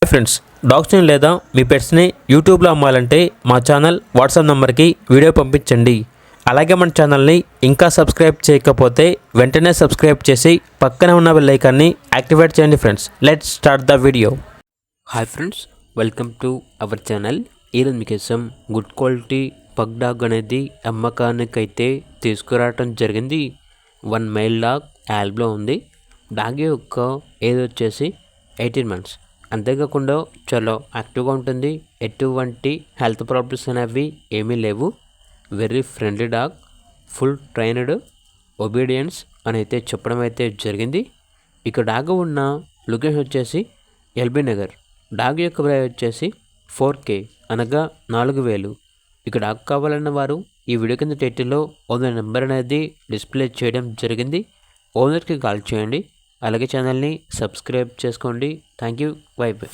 Hi friends, డాగ్స్ని లేదా మీ పెట్స్ని యూట్యూబ్లో అమ్మాలంటే మా ఛానల్ వాట్సాప్ నెంబర్కి వీడియో పంపించండి. అలాగే మన ఛానల్ని ఇంకా సబ్స్క్రైబ్ చేయకపోతే వెంటనే సబ్స్క్రైబ్ చేసి పక్కనే ఉన్న బెల్ ఐకాన్ని యాక్టివేట్ చేయండి. Friends, let's start the video. Hi friends, welcome to our channel. ఈరోజు మీకోసం గుడ్ క్వాలిటీ పగ్ డాగ్ అనేది అమ్మకానికైతే తీసుకురావటం జరిగింది. 1 మెయిల్ డాగ్ యాల్బ్లో ఉంది. డాగ్ యొక్క ఏజ్ వచ్చేసి 18 months. అంతేకాకుండా చాలా యాక్టివ్గా ఉంటుంది. ఎటువంటి హెల్త్ ప్రాబ్లమ్స్ అనేవి ఏమీ లేవు. Very friendly dog, full trained, obedience అని అయితే చెప్పడం అయితే జరిగింది. ఇక డాగ్ ఉన్న లొకేషన్ వచ్చేసి ఎల్బీ నగర్. డాగ్ యొక్క ప్రైస్ వచ్చేసి 4K అనగా 4,000. ఇక డాగ్ కావాలన్న వారు ఈ వీడియో కింద టైటిల్లో ఓనర్ నెంబర్ అనేది డిస్ప్లే చేయడం జరిగింది. ఓనర్కి కాల్ చేయండి. అలాగే ఛానల్ని సబ్స్క్రైబ్ చేసుకోండి. Thank you. By by.